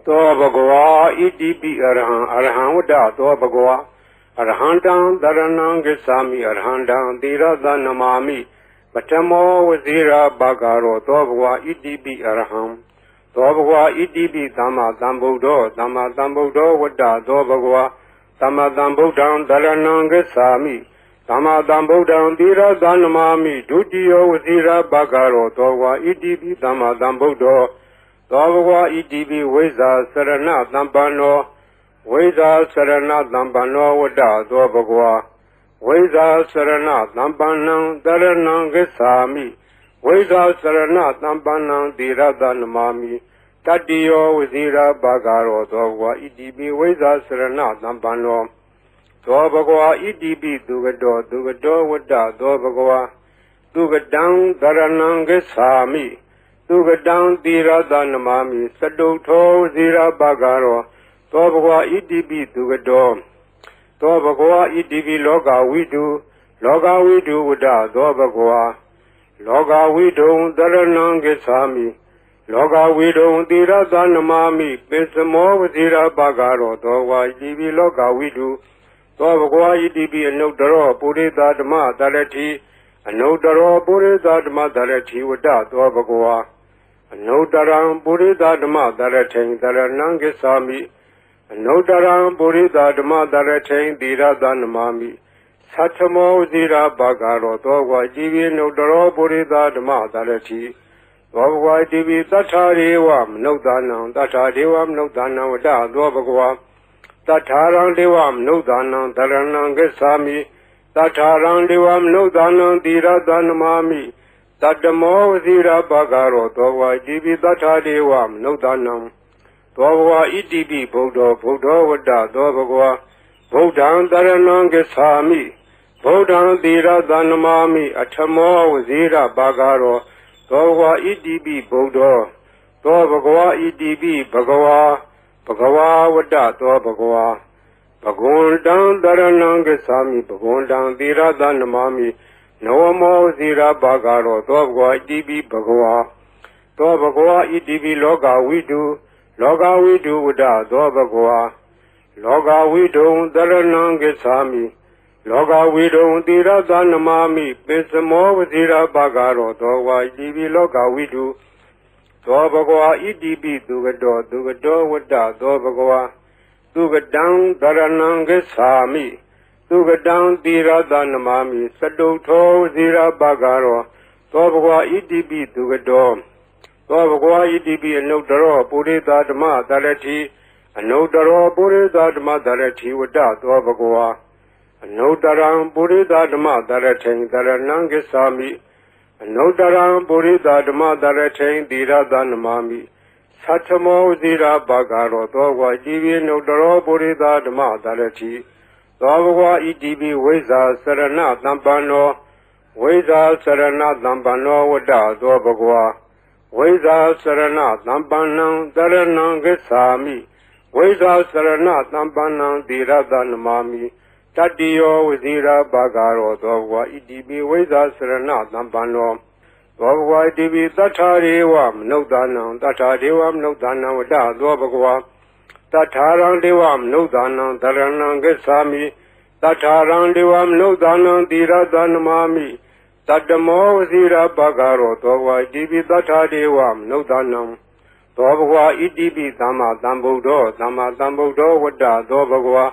သောဘဂဝါဣတိပိအရဟံအရဟံဝတ္တသောဘဂဝါအရဟံတံတရဏံဂစ္ဆာမိအရဟံတံသီရသနမာမိပထမောဝဇိရာဘဂရောသောဘဂဝါဣတိပိအရဟံသောဘဂဝါဣတိပိသမ္မာသမ္ဗုဒ္ဓောသမ္မာသမ္ဗုဒ္ဓောဝတ္တသောဘဂဝါသမ္မာသမ္ဗုဒ္ဓံတရဏံဂစ္ဆာမိသမ္မာသမ္ဗုဒ္ဓံသီရသနမာမိဒုတိယဝဇိရာဘဂရောသောဘဂဝါဣတိပိသမ္မာသမ္ဗုဒ္ဓောသောဘဂဝါဣတိပိဝိဇ္ဇာစရဏသမ္ပန္နောဝိဇ္ဇာစရဏသမ္ပန္နောဝတ္တသောဘဂဝါဝိဇ္ဇာစရဏသမ္ပန္နံတရဏံဂစ္ဆာမိဝိဇ္ဇာစရဏသမ္ပန္နံသီရသနမာမိတတ္တိယောဝဇိရာဘဂရောသောဘဂဝါဣတိပိဝိဇ္ဇာစရဏသမ္ပန္နောသောဘဂဝါဣတိပိသူကတောဝတ္တသောဘဂဝါသူကတံတရဏံဂစ္ဆာမိသူကတံသီရသနမာမိစတုထောဝဇိရာဘဂရောသောဘဂဝါဣတိပိသူကတောသောဘဂဝါဣတိပိလောကဝိတုဝတ္တသောဘဂဝါလောကဝိတုံတရဏံဂစ္ဆာမိလောကဝိတုံသီရသနမာမိပိစမောဝဇိရာဘဂရောသောဘဂဝါဣတိပိလောကဝိတုသောဘဂဝါဣတိပိအနုတ္တရောပုရိသဓမ္မတရတိအနုတ္တရောပုရိသဓမ္မတရတိဝတ္တသောဘဂဝါအနုတ္တရံပုရိသဓမ္မတရထိန်တရဏံဂစ္ဆာမိအနုတ္တရံပုရိသဓမ္မတရထိန်သီရသနမာမိသတ္ထမောဇိရာဘဂရောသောဘဂဝါဣတိပိအနုတ္တရောပုရိသဓမ္မတရတိသောဘဂဝါဣတိပိသတ္ထာရေဝမနုဿာနံသတ္ထာဒေဝမနုဿာနံဝတ္တသောဘဂဝါသတ္ထာရံဒေဝမနုဿာနံတရဏံဂစ္ဆာမိသတ္ထာရံဒေဝမနုဿာနံသီရသနမာမိတတ္တမောဝဇိရာဘဂရောသောဘဂဝါဣတိပိသတ္ထာဒေဝမနုဿာနံသောဘဂဝါဣတိပိဗုဒ္ဓောဝတ္တသောဘဂဝါဗုဒ္ဓံတရဏံဂစ္ဆာမိဗုဒ္ဓံသီရသနမာမိအထမောဝဇိရာဘဂရောသောဘဂဝါဣတိပိဗုဒ္ဓောသောဘဂဝါဣတိပိဘဂဝါဝတ္တသောဘဂဝါဘဂဝန္တံတရဏံဂစ္ဆာမိဘဂဝန္တံသီရသနမာမိနဝမောဇိရာဘဂရောသောဘဂဝါဣတိပိဘဂဝါသောဘဂဝါဣတိပိလောကဝိတုဝတ္တသောဘဂဝါလောကဝိတုံတရဏံဂစ္ဆာမိလောကဝိတုံသီရသနမာမိပိစမောဝဇိရာဘဂရောသောဘဂဝါဣတိပိလောကဝိတုသောဘဂဝါဣတိပိသူကတောဝတ္တသောဘဂဝါသူကတံတရဏံဂစ္ဆာမိသူကတံသီရသနမာမိစတုထောဝဇိရာဘဂရောသောဘဂဝါဣတိပိသူကတောသောဘဂဝါဣတိပိအနုတ္တရောပုရိသဓမ္မတရတိအနုတ္တရောပုရိသဓမ္မတရတိဝတ္တသောဘဂဝါအနုတ္တရံပုရိသဓမ္မတရထိန်တရဏံဂစ္ဆာမိအနုတ္တရံပုရိသဓမ္မတရထိန်သီရသနမာမိသတ္ထမောဇိရာဘဂရောသောဘဂဝါဣတိပိအနုတ္တရောပုရိသဓမ္မတရတိသောဘဂဝါဣတိပိဝိဇ္ဇာစရဏသမ္ပန္နောဝိဇ္ဇာစရဏသမ္ပန္နောဝတ္တသောဘဂဝါဝိဇ္ဇာစရဏသမ္ပန္နံတရဏံဂစ္ဆာမိဝိဇ္ဇာစရဏသမ္ပန္နံသီရသနမာမိတတ္တိယောဝဇိရာဘဂရောသောဘဂဝါဣတိပိဝိဇ္ဇာစရဏသမ္ပန္နောသောဘဂဝါဣတိပိသတ္ထာရေဝမနုဿာနံသတ္ထာဒေဝမနုဿာနံဝတ္တသောဘဂဝါသတ္ထာရံဒေဝမနုဿာနံတရဏံဂစ္ဆာမိသတ္ထာရံဒေဝမနုဿာနံသီရသနမာမိတတ္တမောဝဇိရာဘဂရောသောဘဂဝါဣတိပိသတ္ထာဒေဝမနုဿာနံသောဘဂဝါဣတိပိသမ္မာသမ္ဗုဒ္ဓောဝတ္တသောဘဂဝါ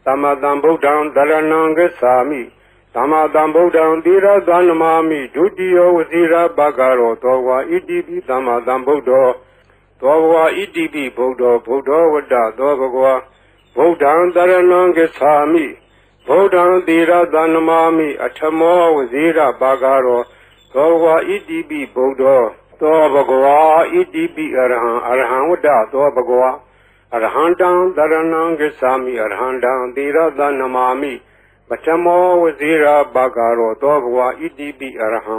သမ္မာသမ္ဗုဒ္ဓံတရဏံဂစ္ဆာမိသမ္မာသမ္ဗုဒ္ဓံသီရသနမာမိဒုတိယဝဇိရာဘဂရောသောဘဂဝါဣတိပိသမ္မာသမ္ဗုဒ္ဓောသောဘဂဝါဣတိပိဗုဒ္ဓောဝတ္တသောဘဂဝါဗုဒ္ဓံတရဏံဂစ္ဆာမိဗုဒ္ဓံသီရသနမာမိအထမောဝဇိရာဘဂရောသောဘဂဝါဣတိပိဗုဒ္ဓောသောဘဂဝါဣတိပိအရဟံဝတ္တသောဘဂဝါအရဟံတံတရဏံဂစ္ဆာမိအရဟံတံသီရသနမာမိပထမောဝဇိရာဘဂရောသောဘဂဝါဣတိပိအရဟံ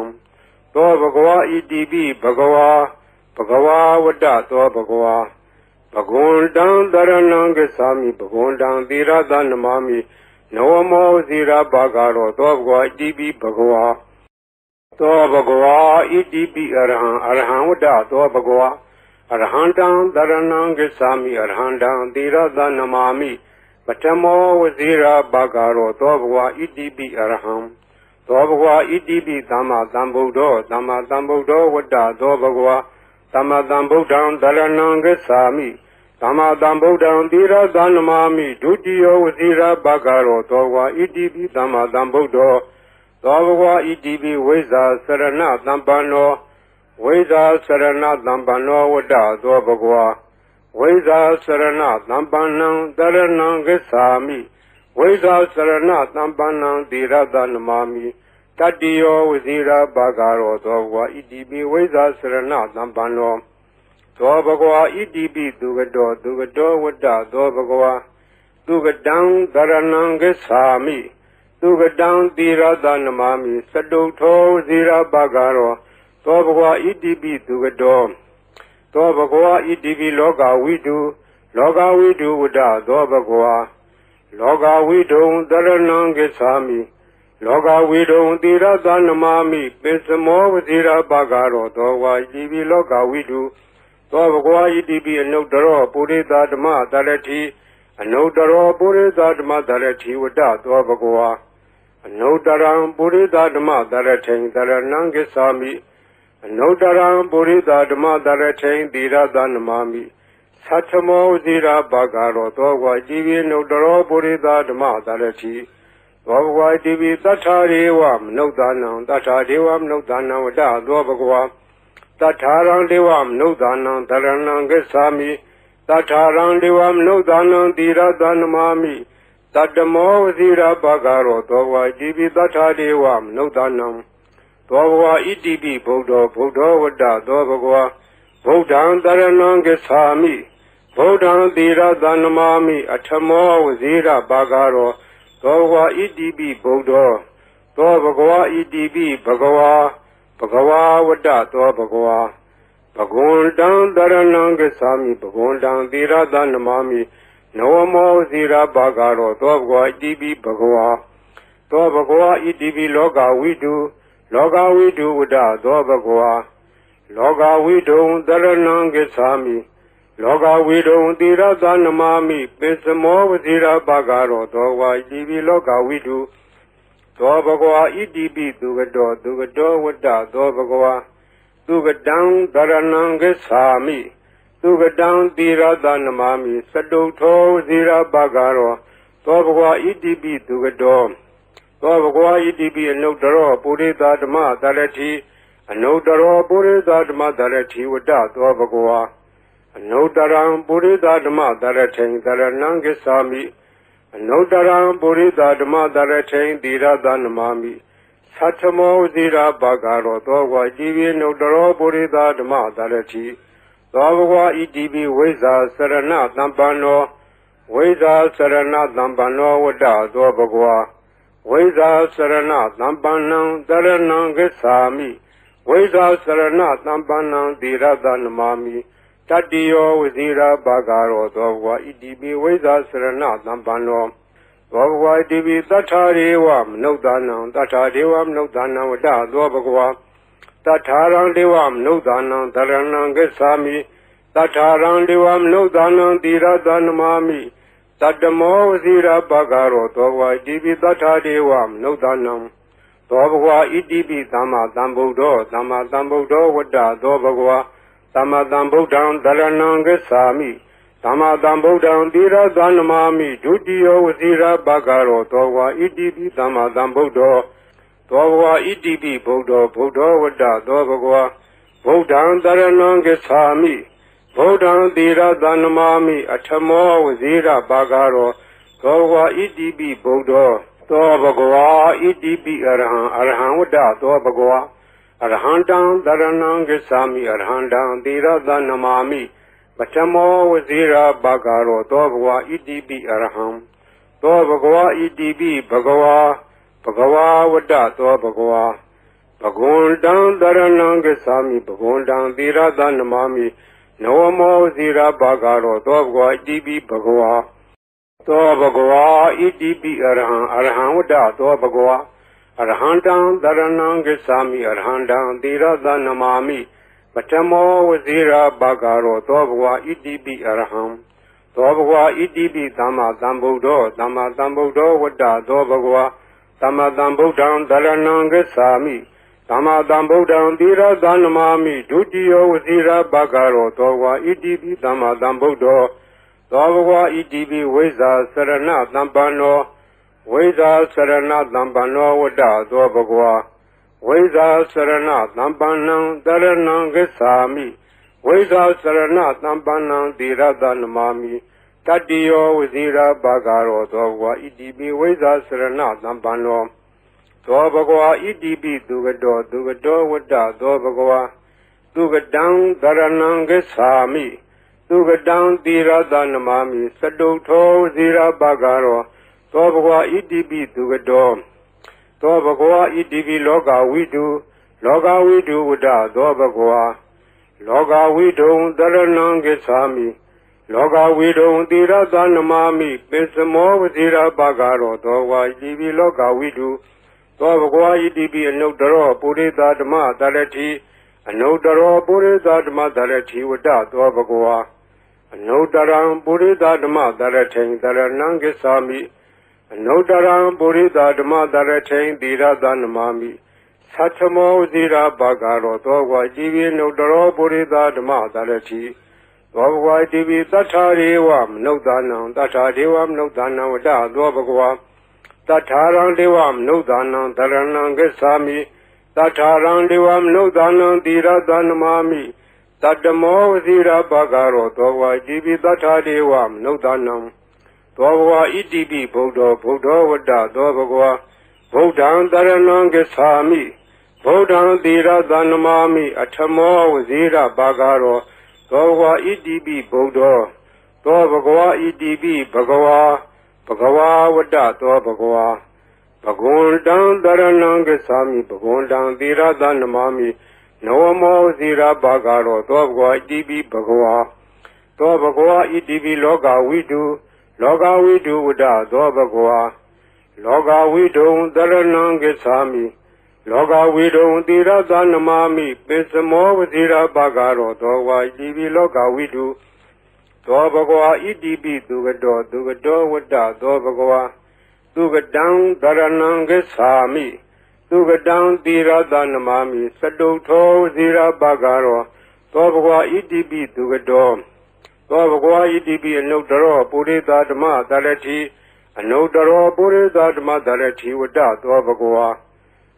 သောဘဂဝါဣတိပိဘဂဝါဝတ္တသောဘဂဝါဘဂဝန္တံတရဏံဂစ္ဆာမိဘဂဝန္တံသီရသနမာမိနဝမောဝဇိရာဘဂရောသောဘဂဝါဣတိပိဘဂဝါသောဘဂဝါဣတိပိအရဟံဝတ္တသောဘဂဝါ Arhandam Dharanam Gacchami Arhandam Tirada Namami Patamo Vazira Bhagaro Dobhwa Idibi Arham Dobhwa Idibi Dhamma Dhambuddho Dhamma Dhambuddho Vada Dobhwa Dhamma Dhambuddham Dharanam Gacchami Dhamma Dhambuddham Tirada Namami Dutiyo Vazira Bhagaro Dobhwa Idibi Dhamma Dhambuddho Dobhwa Idibi Veza Sarana Dhampano Veda Sarana Dhampano Vada Dobhwa Veda Sarana Dhampanam Dharanam Gacchami Veda Sarana Dhampanam Tirada Namami Tatiyo Vazira Bhagaro Dobhwa Idibi Veda Sarana Dhampano Dobhwa Idibi Dugado Dugado Vada Dobhwa Dugadam Dharanam Gacchami Dugadam Tirada Namami Sadutho Vazira Bhagaro Dobhwa Idibi Dugado Dobhwa Idibi Loga Vidu Vada Dobhwa Loga Vidu Dharanam Gacchami Loga Vidu Tirada Namami Pisamo Vazira Bhagaro Dobhwa Idibi Loga Vidu Dobhwa Idibi Anudaro Purita Dhamma Dharati Anudaro Purita Dhamma Dharati Vada Dobhwa Anudaram Purita Dhamma Dharati Dharanam Gacchami Anudaram Purita Dhamma Dharati Tirada Namami Satamo Vazira Bhagaro Dobhwa Idibi Anudaro Purita Dhamma Dharati Dobhwa Idibi Tatharivam Nudanam Tatharivam Nudanam Vada Dobhwa Tatharang Devam Nudanam Dharanam Gacchami Tatharang Devam Nudanam Tirada Namami Tatamo Vazira Bhagaro Dobhwa Idibi Tathadevam Nudanam Dobhwa Idibi Buddho Vada Dobhwa Buddham Dharanam Gacchami Buddham Tirada Namami Atamo Vazira Bhagaro Dobhwa Idibi Buddho Dobhwa Idibi Bhagwa Vada Dobhwa Bhagundam Dharanam Gacchami Bhagundam Tirada Namami Nawamo Vazira Bhagaro Dobhwa Idibi Bhagwa Dobhwa Idibi Loga Vidu Vada Dobhwa Loga Vidu Dharanam Gacchami Loga Vidu Tirada Namami Pisamo Vazira Bhagaro Dobhwa Idibi Loga Vidu Dobhwa Idibi Dugado Vada Dobhwa Dugadam Dharanam Gacchami Dugadam Tirada Namami Sadutho Vazira Bhagaro Dobhwa Idibi Dugado Dobhwa Idibi Anudaro Purita Dhamma Dharati Anudaro Purita Dhamma Dharati Vada Dobhwa Anudaram Purita Dhamma Dharati Dharanam Gacchami Anudaram Purita Dhamma Dharati Tirada Namami Satamo Vazira Bhagaro Dobhwa Idibi Anudaro Purita Dhamma Dharati Dobhwa Idibi Veza Sarana Dhampano Veza Sarana Dhampano Vada Dobhwa Veza Sarana Dhampanam Dharanam Gacchami Veza Sarana Dhampanam Tirada Namami Tatiyo Vazira Bhagaro Dobhwa Idibi Veza Sarana Dhampano Dobhwa Idibi Tatharevam Nudanam Vada Dobhwa Tatharang Devam Nudanam Dharanam Gacchami Tatharang Devam Nudanam Tirada Namami Tatamo Vazira Bhagaro Dobhwa Idibi Tathadevam Nudanam Dobhwa Idibi Dhamma Dhambuddho Vada Dobhwa Dhamma Dhambuddham Dharanam Gacchami Dhamma Dhambuddham Tirada Namami Dutiyo Vazira Bhagaro Dobhwa Idibi Dhamma Dhambuddho Dobhwa Idibi Buddho Vada Dobhwa Buddham Dharanam Gacchami Buddham Tirada Namami Atamo Vazira Bhagaro Dobhwa Idibi Buddho Dobhwa Idibi Arham Vada Dobhwa Arhandam Dharanam Gacchami Arhandam Tirada Namami Patamo Vazira Bhagaro Dobhwa Idibi Arham Dobhwa Idibi Bhagwa Vada Dobhwa Bhagundam Dharanam Gacchami Bhagundam Tirada Namami Nawamo Vazira Bhagaro Dobhwa Idibi Bhagwa Dobhwa Idibi Arham Vada Dobhwa Arhandam Dharanam Gacchami Arhandam Tirada Namami Patamo Vazira Bagaro Dobwa Idibi Arham Dobwa Idibi Dama Dambudo Dama Dambudo Wada Dobagwa Dama Dambudan Daranangasami Dama Dambudan Dira Danamami Dudio Vazira Bagaro Dobwa Idibi Dama Dambudo Dobwa Idibi Weza Sarana Dambano Weza Sarana Dambano Wada Dobagwa Veda Sarana Nambanang Daranang Gesami Veda Sarana Nambanang Diradanamami Tadiyo Vizira Bagaro Dogwa Idibi Veda Sarana Nambano Dobagwa Idibi Dugado Dugado Vada Dobagwa Dugadang Daranang Gesami Dugadang Diradanamami Saduto Vizira Bagaro Dobagwa Idibi Dugado Dobagwa Idibi Loga Widu Wada Dobagwa Loga Widu Daranangesami Loga Widu Dira Danamami Pesamo Vazira Bagaro Dogwa Idibi Loga Widu Dobagwa Idibi Anodaro Purida Dama Dalati Anodaro Purida Dama Dalati Wada Dobagwa Anodaram Purida Dama Dalati Daranangesami Anodaram Burida Dama Daratain Dira Danamami Satamo Zira Bagaro Dogwa Divi Nodaro Burida Dama Darati Dogwa Divi Tatariwam Nodanam Tatariwam Nodanam Wada Dobagwa Tatarang Devam Nodanam Daranangasami Tatarang Devam Nodanam Dira Danamami Tatamo Zira Bagaro Dogwa Divi Tatariwam Nodanam Dobagwa Idibi Buddha Wada Dobagwa Buddhan Daranangasami Buddhan Dira Danamami Atamo Vazira Bagaro Dobagwa Idibi Buddha Dobagwa Idibi Bhagawa Wada Dobagwa Bhagundan Daranangasami Bhagundan Dira Danamami Noamo Vazira Bagaro Dobagwa Idibi Bhagawa Dobagwa Idibi Loga Widu Loga Widu Wada Dobagwa Loga Widu Daranangasami Loga Widu Dira Danamami Pesamo Vazira Bagaro Dogwa Idibi Loga Widu Dobagwa Idibi Dugado Wada Dobagwa Dugadang Daranangasami Dugadang Dira Danamami Saduto Vazira Bagaro Dobagwa Idibi Dugado Dobagwa Idibi Anodaro Purida Dama Dalati Anodaro Purida Dama Dalati Wada Dobagwa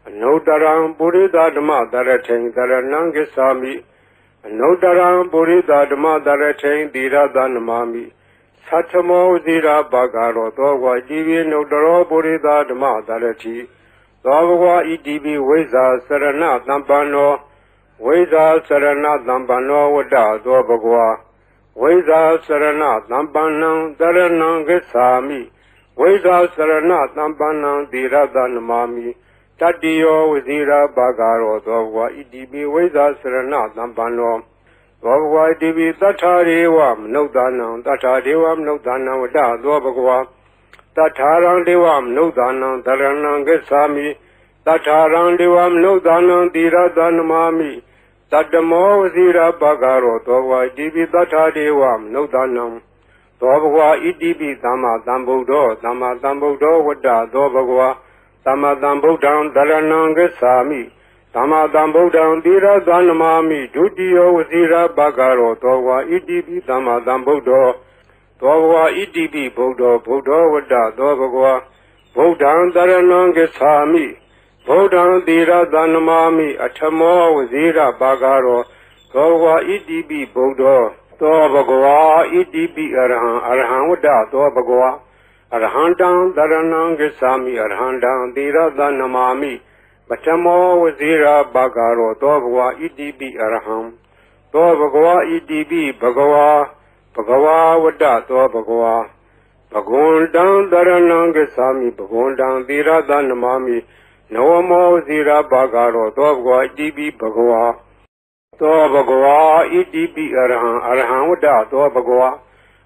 Anodaram Purida Dama Dalatain Daranangasami Anodaram Purida Dama Dalatain Dira Danamami Satamo Zira Bagaro Dogwa Divi Anodaro Purida Dama Dalati Dobagwa Idibi Veza Sarana Dambano Veza Sarana Dambano Wada Dobagwa Veza Sarana Nambanang Daranangasami Veza Sarana Nambanang Dira Danamami Tadiyo Vizira Bagaro Dogwa Idibi Veza Sarana Nambano Dogwa Idibi Tatariwam Nodanam Wada Dobagwa Tatarang Devam Nodanam Daranangasami Tatarang Devam Nodanam Dira Danamami Tadamo Vazira Bagaro Dogwa Idibi Tatariwam Nodanam Dobagwa Idibi Dama Dambudo Wada Dobagwa Dama Dambudan Daranangasami Dama Dambudan Dira Danamami Dudio Vazira Bagaro Dogwa Idibi Dama Dambudo Dogwa Idibi Buddha Wada Dobagwa Buddhan Daranangasami Buddhan Dira Danamami Atamo Vazira Bagaro Dogwa Idibi Buddha Dobagwa Idibi Arhan Wada Dobagwa Arhandam Daranangasami Arhandam Dira Danamami Batamo Vazira Bagaro Dobagwa Idibi Arham Dobagwa Idibi Bhagawa Wada Dobagwa Bhagundan Daranangasami Bhagundan Dira Danamami Noamo Vazira Bagaro Dobagwa Idibi Bhagawa Dobagwa Idibi Arhan Wada Dobagwa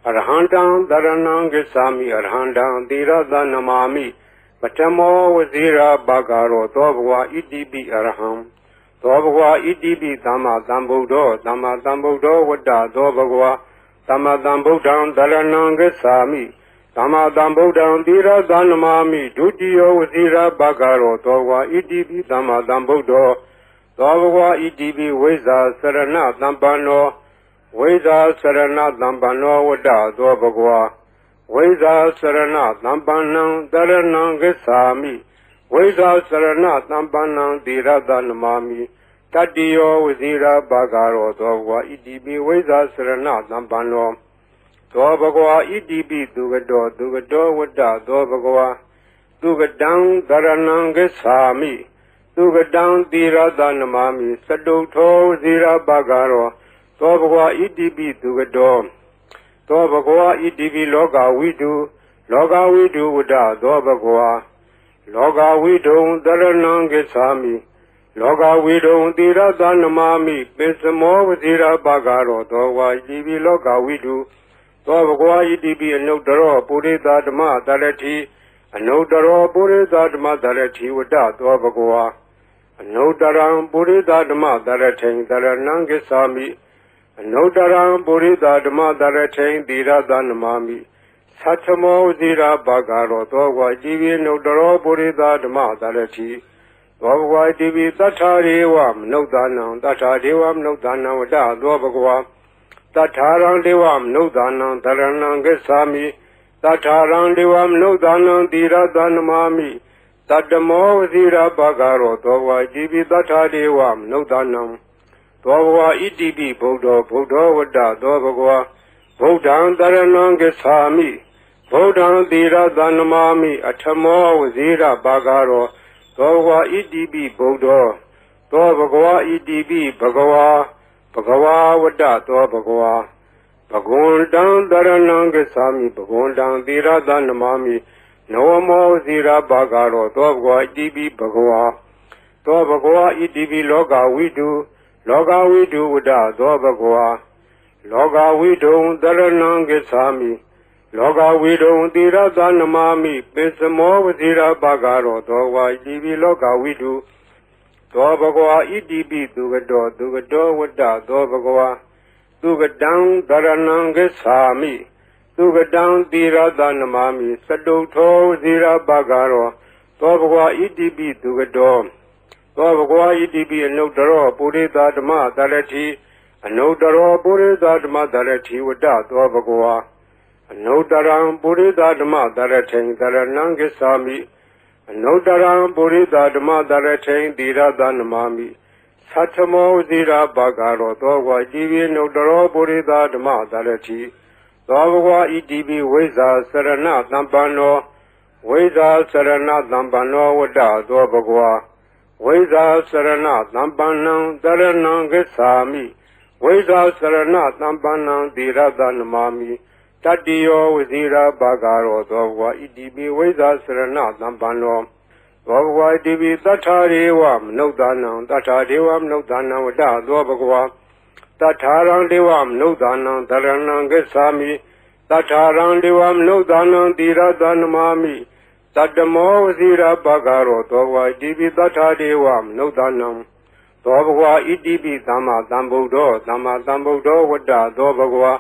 Arhandam Daranangasami Arhandam Dira Danamami Batamo Vazira Bagaro Dobagwa Idibi Arham သောဘဂဝါဣတိပိသမ္မာသမ္ဗုဒ္ဓောသမ္မာသမ္ဗုဒ္ဓောဝတ္တသောဘဂဝါသမ္မာသမ္ဗုဒ္ဓံတရဏံဂစ္ဆာမိသမ္မာသမ္ဗုဒ္ဓံသီရသနမာမိဒုတိယောဝစီရဘဂရောသောဘဂဝါဣတိပိသမ္မာသမ္ဗုဒ္ဓောသောဘဂဝါဣတိပိဝိဇ္ဇာစရဏသမ္ပန္နောဝိဇ္ဇာစရဏသမ္ပန္နောဝတ္တသောဘဂဝါဝိဇ္ဇာစရဏသမ္ပန္နံတရဏံဂစ္ဆာမိဝိဇ္ဇာစရဏသမ္ပန္နံသီရသနမာမိတတ္တိယောဝစီရဘဂရောသောဘဂဝါဣတိပိဝိဇ္ဇာစရဏသမ္ပန္နောသောဘဂဝါဣတိပိသူကတောဝတ္တသောဘဂဝါသူကတံတရဏံဂစ္ဆာမိသူကတံသီရသနမာမိစတုထောဝစီရဘဂရောသောဘဂဝါဣတိပိသူကတောသောဘဂဝါဣတိပိလောကဝိတုဝတ္တသောဘဂဝါလောကဝိတုံတရဏံဂစ္ဆာမိလောကဝိတုံသီရသနမာမိပိစမောဝစီရဘဂရောသောဘဂဝါဣတိပိလောကဝိတုသောဘဂဝါဣတိပိအနုတ္တရောပုရိသဓမ္မတရတိအနုတ္တရောပုရိသဓမ္မတရတိဝတ္တသောဘဂဝါအနုတ္တရံပုရိသဓမ္မတရထိန်တရဏံဂစ္ဆာမိအနုတ္တရံပုရိသဓမ္မတရထိန်သီရသနမာမိသတ္ထမောဝစီရဘဂရောသောဘဂဝါဣတိပိအနုတ္တရောပုရိသဓမ္မတရတိသောဘဂဝါဣတိပိသတ္ထာရေဝမနုဿာနံသတ္ထာဒေဝမနုဿာနံဝတ္တသောဘဂဝါတထာရံဒေဝမနုဿာနံတရဏံဂစ္ဆာမိတထာရံဒေဝမနုဿာနံသီရသနမာမိတတ္တမောဝစီရဘဂရောသောဘဂဝါဣတိပိသတ္ထာဒေဝမနုဿာနံသောဘဂဝါဣတိပိဗုဒ္ဓောဝတ္တသောဘဂဝါဗုဒ္ဓံတရဏံဂစ္ဆာမိဗုဒ္ဓံသီရသနမာမိအထမောဝစီရဘဂရောသောဘဂဝါဣတိပိဗုဒ္ဓောသောဘဂဝါဣတိပိဘဂဝါဝတ္တသောဘဂဝါဘဂဝန္တံတရဏံဂစ္ဆာမိဘဂဝန္တံသီရသနမာမိနဝမောဇိရဘဂရောသောဘဂဝါဣတိပိဘဂဝါသောဘဂဝါဣတိပိလောကဝိတုဝတ္တသောဘဂဝါလောကဝိတုံတရဏံဂစ္ဆာမိလောကဝိတုံသီရသနမာမိပိစမောဝဇိရဘဂရောသောဘဂဝါဣတိပိလောကဝိတုသောဘဂဝါဣတိပိသူကတောဝတ္တသောဘဂဝါသူကတံတရဏံဂစ္ဆာမိသူကတံသီရသနမာမိစတုထောဝစီရဘဂရောသောဘဂဝါဣတိပိသူကတောသောဘဂဝါဣတိပိအနုတ္တရောပုရိသဓမ္မတရတိအနုတ္တရောပုရိသဓမ္မတရတိဝတ္တသောဘဂဝါအနုတ္တရံပုရိသဓမ္မတရထိန်တရဏံဂစ္ဆာမိအနုတ္တရံပုရိသဓမ္မတရထိန်သီရသနမာမိသတ္ထမောဝစီရဘဂရောသောဘဂဝါဣတိပိအနုတ္တရောပုရိသဓမ္မတရတိသောဘဂဝါဣတိပိဝိဇ္ဇာစရဏသမ္ပန္နောဝိဇ္ဇာစရဏသမ္ပန္နောဝတ္တသောဘဂဝါဝိဇ္ဇာစရဏသမ္ပန္နံတရဏံဂစ္ဆာမိဝိဇ္ဇာစရဏသမ္ပန္နံသီရသနမာမိတတ္တိယောဝစီရဘဂရောသောဘဂဝါဣတိပိဝိဇ္ဇာစရဏသမ္ပန္နောသောဘဂဝါဣတိပိသတ္ထာရေဝမနုဿာနံသတ္ထာဒေဝမနုဿာနံဝတ္တသောဘဂဝါတထာရံဒေဝမနုဿာနံတရဏံဂစ္ဆာမိတထာရံဒေဝမနုဿာနံသီရသနမာမိတတ္တမောဝစီရဘဂရောသောဘဂဝါဣတိပိသတ္ထာဒေဝမနုဿာနံသောဘဂဝါဣတိပိသမ္မာသမ္ဗုဒ္ဓောဝတ္တသောဘဂဝါ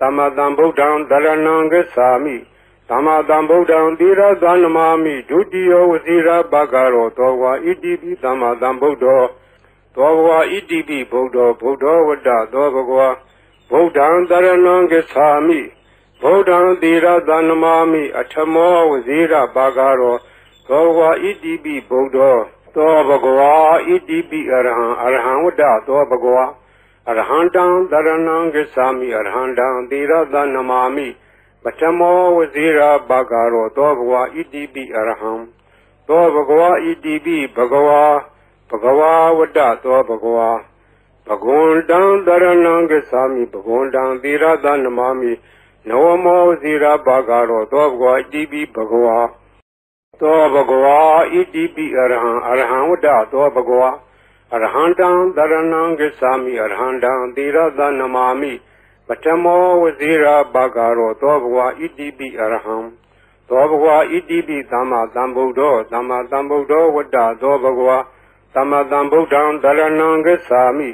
သမ္မာသမ္ဗုဒ္ဓံတရဏံဂစ္ဆာမိသမ္မာသမ္ဗုဒ္ဓံသီရသနမာမိဒုတိယောဝစီရဘဂရောသောဘဂဝါဣတိပိသမ္မာသမ္ဗုဒ္ဓောသောဘဂဝါဣတိပိဗုဒ္ဓောဝတ္တသောဘဂဝါဗုဒ္ဓံတရဏံဂစ္ဆာမိဗုဒ္ဓံသီရသနမာမိအထမောဝစီရဘဂရောသောဘဂဝါဣတိပိဗုဒ္ဓောသောဘဂဝါဣတိပိအရဟံဝတ္တသောဘဂဝါအရဟံတံတရဏံဂစ္ဆာမိအရဟံတံသီရသနမာမိပထမောဝစီရဘဂရောသောဘဂဝါဣတိပိအရဟံသောဘဂဝါဣတိပိဘဂဝါဝတ္တသောဘဂဝါဘဂဝန္တံတရဏံဂစ္ဆာမိဘဂဝန္တံသီရသနမာမိနဝမောဝစီရဘဂရောသောဘဂဝါဣတိပိဘဂဝါသောဘဂဝါဣတိပိအရဟံဝတ္တသောဘဂဝါအရဟံတံတရဏံဂစ္ဆာမိအရဟံတံသီရသနမာမိပထမောဝစီရဘဂရောသောဘဂဝါဣတိပိအရဟံသောဘဂဝါဣတိပိသမ္မာသမ္ဗုဒ္ဓောဝတ္တသောဘဂဝါ သမ္မာသမ္ဗုဒ္ဓံတရဏံဂစ္ဆာမိ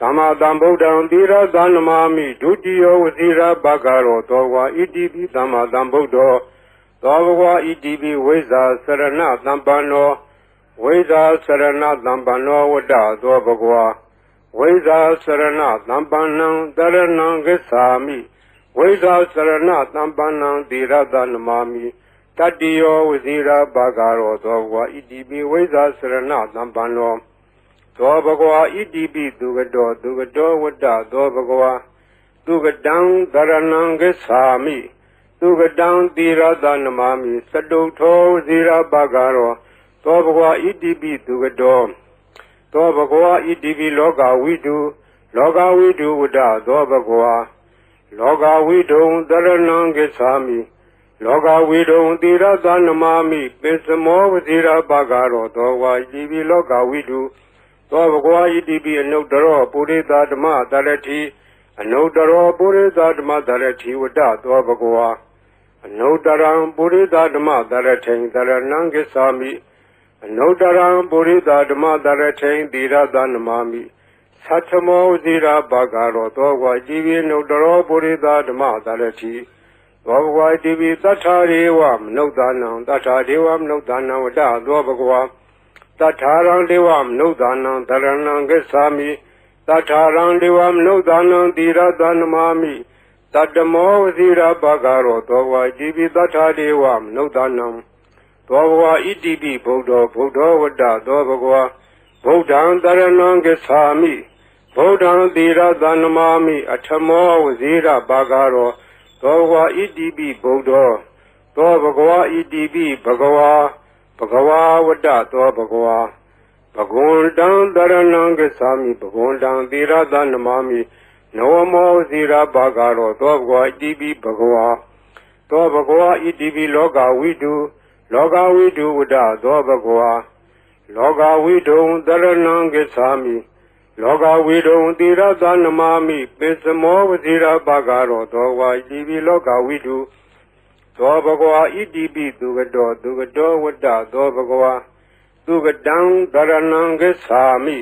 သမ္မာသမ္ဗုဒ္ဓံသီရသနမာမိဒုတိယဝစီရဘဂရောသောဝါဣတိပိသမ္မာသမ္ဗုဒ္ဓောသောဘဂဝါဣတိပိဝိဇ္ဇာစရဏသမ္ပန္နောဝိဇ္ဇာစရဏသမ္ပန္နောဝတ္တသောဘဂဝါဝိဇ္ဇာစရဏသမ္ပန္နံတရဏံဂစ္ဆာမိဝိဇ္ဇာစရဏသမ္ပန္နံသီရသနမာမိတတိယောဝစီရဘဂရောသောဘဂဝါဣတိပိဝိဇ္ဇာစရဏသမ္ပန္နောသောဘဂဝါဣတိပိသူကတောဝတ္တသောဘဂဝါသူကတံတရဏံဂစ္ဆာမိသူကတံသီရသနမာမိစတုထောဝစီရဘဂရောသောဘဂဝါဣတိပိသူကတောသောဘဂဝါဣတိပိလောကဝိတုဝတ္တသောဘဂဝါလောကဝိတုံတရဏံဂစ္ဆာမိလောကဝိတုံသီရသနမာမိပိစမောဝစီရဘဂရောသောဘဂဝါဣတိပိလောကဝိတုသောဘဂဝါဣတိပိအနုတ္တရောပုရိသဓမ္မတရတိအနုတ္တရောပုရိသဓမ္မတရတိဝတ္တသောဘဂဝါအနုတ္တရံပုရိသဓမ္မတရထိံတရဏံဂစ္ဆာမိအနုတ္တရံပုရိသဓမ္မတရထိံသီရသနမာမိသတ္ထမောဇိရာဘဂရောသောဘဂဝါဣတိပိအနုတ္တရောပုရိသဓမ္မတရတိသောဘဂဝါဣတိပိသတ္ထာရေဝမနုဿာနံသတ္ထာဒေဝမနုဿာနံဝတ္တသောဘဂဝါတထာရံဒေဝမနုဿာနံတရဏံဂစ္ဆာမိတထာရံဒေဝမနုဿာနံသီရသနမာမိတတ္တမောဝစီရဘဂရောသောဘဂဝါဣတိပိတထာဒေဝမနုဿာနံသောဘဂဝါဣတိပိဗုဒ္ဓောဝတ္တသောဘဂဝါဗုဒ္ဓံတရဏံဂစ္ဆာမိဗုဒ္ဓံသီရသနမာမိအထမောဝစီရဘဂရောသောဘဂဝါဣတိပိဗုဒ္ဓောသောဘဂဝါဣတိပိဘဂဝါဝတ္တသောဘဂဝါဘဂဝန္တံတရဏံဂစ္ဆာမိဘဂဝန္တံသီရသနမာမိနဝမောဇိရာဘဂရောသောဘဂဝါဣတိပိဘဂဝါသောဘဂဝါဣတိပိလောကဝိတုဝတ္တသောဘဂဝါလောကဝိတုံတရဏံဂစ္ဆာမိလောကဝိတုံသီရသနမာမိပိစမောဝဇိရာဘဂရောသောဘဂဝါဣတိပိလောကဝိတုသောဘဂဝါဣတိပိသူကတောဝတ္တသောဘဂဝါသူကတံတရဏံဂစ္ဆာမိ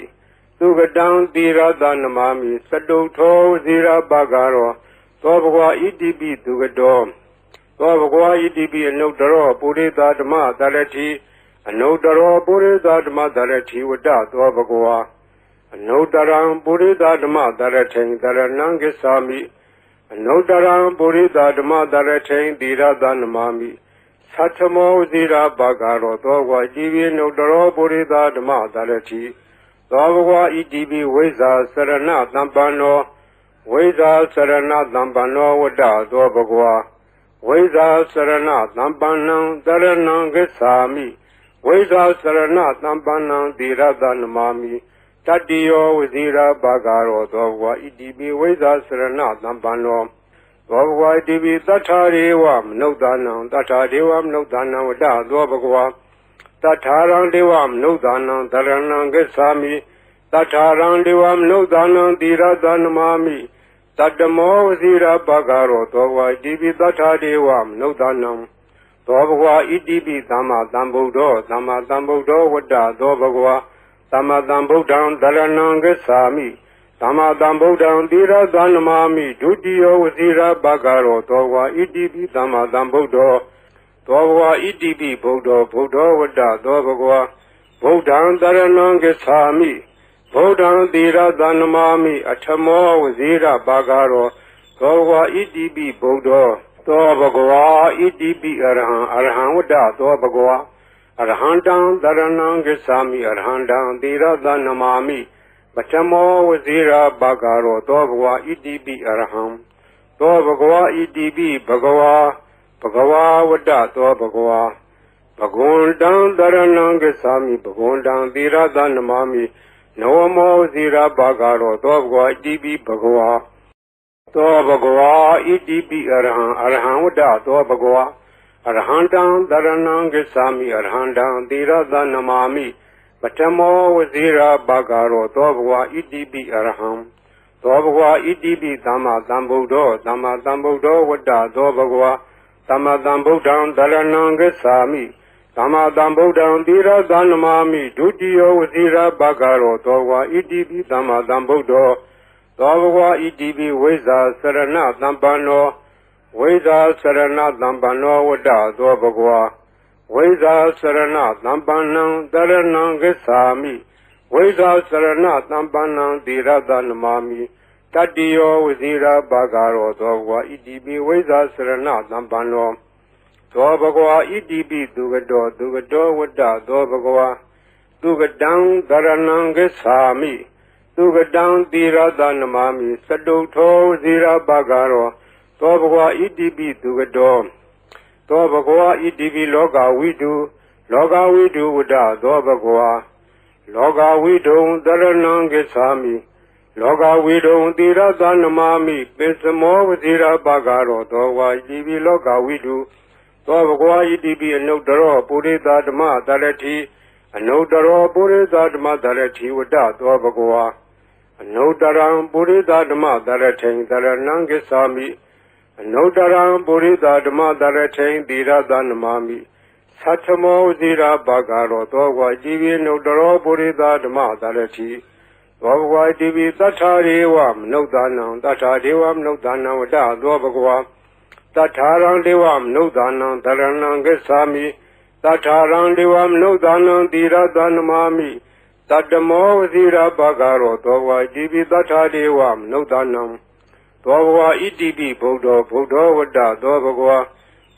သူကတံသီရသနမာမိစတုထောဝစီရဘဂရောသောဘဂဝါဣတိပိသူကတောသောဘဂဝါဣတိပိအနုတ္တရောပုရိသဓမ္မတရတိအနုတ္တရောပုရိသဓမ္မတရတိဝတ္တသောဘဂဝါအနုတ္တရံပုရိသဓမ္မတရထိံတရဏံဂစ္ဆာမိအနုတ္တရံပုရိသဓမ္မတရထိံသီရသနမာမိသတ္ထမောဇိရာဘဂရောသောဘဂဝါဣတိပိအနုတ္တရောပုရိသဓမ္မတရတိသောဘဂဝါဣတိပိဝိဇ္ဇာစရဏသမ္ပန္နောဝိဇ္ဇာစရဏသမ္ပန္နောဝတ္တသောဘဂဝါဝိဇ္ဇာစရဏသမ္ပန္နံတရဏံဂစ္ဆာမိဝိဇ္ဇာစရဏသမ္ပန္နံသီရသနမာမိတတိယောဝစီရဘဂရောသောဘဂဝါဣတိပိဝိဇ္ဇာစရဏသမ္ပန္နောသောဘဂဝါဣတိပိသတ္ထာရေဝမနုဿာနံသတ္ထာဒေဝမနုဿာနံဝတ္တသောဘဂဝါတထာရံဒေဝမနုဿာနံတရဏံဂစ္ဆာမိတထာရံဒေဝမနုဿာနံသီရသနမာမိတတ္တမောဝစီရဘဂရောသောဘဂဝါဣတိပိတထာဒေဝမနုဿာနံသောဘဂဝါဣတိပိသမ္မာသမ္ဗုဒ္ဓောဝတ္တသောဘဂဝါသမ္မာသမ္ဗုဒ္ဓံတရဏံဂစ္ဆာမိသမ္မာသမ္ဗုဒ္ဓံသီရသနမာမိဒုတိယဝစီရဘဂရောသောဘဂဝါဣတိပိသမ္မာသမ္ဗုဒ္ဓောသောဘဂဝါဣတိပိဗုဒ္ဓောဝတ္တသောဘဂဝါဗုဒ္ဓံတရဏံဂစ္ဆာမိဗုဒ္ဓံသီရသနမာမိအထမောဝစီရဘဂရောသောဘဂဝါဣတိပိဗုဒ္ဓောသောဘဂဝါဣတိပိအရဟံဝတ္တသောဘဂဝါအရဟံတံတရဏံဂစ္ဆာမိအရဟံတံသီရသနမာမိပထမောဝစီရဘဂရောသောဘဂဝါဣတိပိအရဟံသောဘဂဝါဣတိပိဘဂဝါဝတ္တသောဘဂဝါဘဂဝန္တံတရဏံဂစ္ဆာမိဘဂဝန္တံသီရသနမာမိနဝမောဝစီရဘဂရောသောဘဂဝါဣတိပိဘဂဝါသောဘဂဝါဣတိပိအရဟံဝတ္တသောဘဂဝါအရဟံတံတရဏံဂစ္ဆာမိအရဟံတံသီရသနမာမိပထမောဝစီရဘဂရောသောဘဂဝါဣတိပိအရဟံသောဘဂဝါဣတိပိသမ္မာသမ္ဗုဒ္ဓောဝတ္တသောဘဂဝါသမ္မာသမ္ဗုဒ္ဓံတရဏံဂစ္ဆာမိသ သမ္မာသမ္ဗုဒ္ဓံသီရသနမာမိဒုတိယဝစီရဘဂရောသောဘဂဝါဣတိပိသမ္မာသမ္ဗုဒ္ဓောသောဘဂဝါဣတိပိဝိဇ္ဇာစရဏသမ္ပန္နောဝိဇ္ဇာစရဏသမ္ပန္နောဝတ္တသောဘဂဝါဝိဇ္ဇာစရဏသမ္ပန္နံတရဏံဂစ္ဆာမိဝိဇ္ဇာစရဏသမ္ပန္နံသီရသနမာမိတတ္တိယောဝစီရဘဂရောသောဘဂဝါဣတိပိဝိဇ္ဇာစရဏသမ္ပန္နောသောဘဂဝါဣတိပိသူကတောဝတ္တသောဘဂဝါသူကတံတရဏံဂစ္ဆာမိသူကတံသီရသနမာမိစတုထောဝစီရဘဂရောသောဘဂဝါဣတိပိသူကတောသောဘဂဝါဣတိပိလောကဝိတုဝတ္တသောဘဂဝါလောကဝိတုံတရဏံဂစ္ဆာမိလောကဝိတုံသီရသနမာမိပိစမောဝစီရဘဂရောသောဘဂဝါဣတိပိလောကဝိတုသောဘဂဝါဣတိပိအနုတ္တရောပုရိသဓမ္မတရတိအနုတ္တရောပုရိသဓမ္မတရတိဝတ္တသောဘဂဝါအနုတ္တရံပုရိသဓမ္မတရထိန်တရဏံဂစ္ဆာမိအနုတ္တရံပုရိသဓမ္မတရထိန်သီရသနမာမိသတ္ထမောဇိရာဘဂရောသောဘဂဝါဣတိပိအနုတ္တရောပုရိသဓမ္မတရတိသောဘဂဝါဣတိပိသတ္ထာရေဝမနုဿာနံသတ္ထာဒေဝမနုဿာနံဝတ္တသောဘဂဝါတထာရံဒေဝမနုဿာနံတရဏံဂစ္ဆာမိတထာရံဒေဝမနုဿာနံသီရသနမာမိတတ္တမောဝစီရဘဂရောသောဘဂဝါဣတိပိတထာဒေဝမနုဿာနံသောဘဂဝါဣတိပိဗုဒ္ဓောဝတ္တသောဘဂဝါ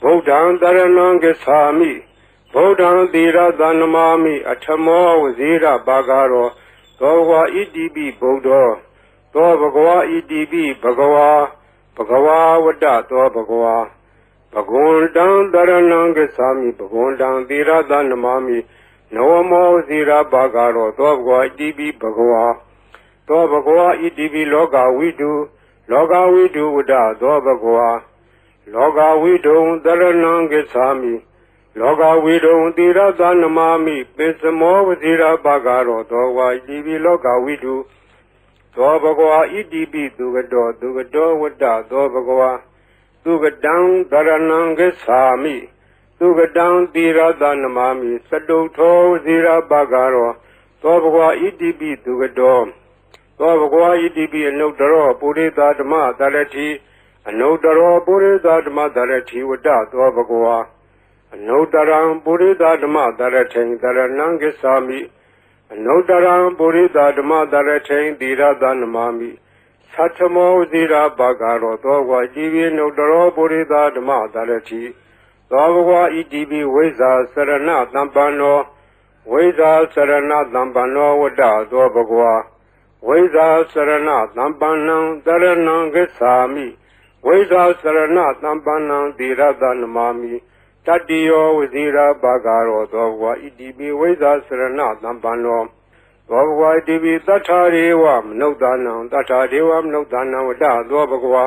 ဗုဒ္ဓံတရဏံဂစ္ဆာမိဗုဒ္ဓံသီရသနမာမိအထမောဝစီရဘဂရောသောဘဂဝါဣတိပိဗုဒ္ဓောသောဘဂဝါဣတိပိဘဂဝါဝတ္တသောဘဂဝါဘဂဝန္တံတရဏံဂစ္ဆာမိဘဂဝန္တံသီရသနမာမိနဝမောဇိရာဘဂရောသောဘဂဝါဣတိပိဘဂဝါသောဘဂဝါဣတိပိလောကဝိတုဝတ္တသောဘဂဝါလောကဝိတုံတရဏံဂစ္ဆာမိလောကဝိတုံသီရသနမာမိပိစမောဝဇိရာဘဂရောသောဘဂဝါဣတိပိလောကဝိတုသောဘဂဝါဣတိပိသူကတောဝတ္တသောဘဂဝါသူကတံတရဏံဂစ္ဆာမိသူကတံသီရသနမာမိစတုထောဝစီရဘဂရောသောဘဂဝါဣတိပိသူကတောသောဘဂဝါဣတိပိအနုတ္တရောပုရိသဓမ္မတရတိအနုတ္တရောပုရိသဓမ္မတရတိဝတ္တသောဘဂဝါအနုတ္တရံပုရိသဓမ္မတရထိန်တရဏံဂစ္ဆာမိအနုတ္တရံပုရိသဓမ္မတရထိန်သီရသနမာမိသတ္ထမောဇိရာဘဂရောသောဘဂဝါဣတိပိအနုတ္တရောပုရိသဓမ္မတရတိသောဘဂဝါဣတိပိဝိဇ္ဇာစရဏသမ္ပန္နောဝိဇ္ဇာစရဏသမ္ပန္နောဝတ္တသောဘဂဝါဝိဇ္ဇာစရဏသမ္ပန္နံတရဏံဂစ္ဆာမိဝိဇ္ဇာစရဏသမ္ပန္နံသီရသနမာမိတတ္တိယောဝစီရဘဂရောသောဘဂဝါဣတိပိဝိဇ္ဇာစရဏသမ္ပန္နောသောဘဂဝါဣတိပိသတ္ထာရေဝမနုဿာနံသတ္ထာဒေဝမနုဿာနံဝတ္တသောဘဂဝါ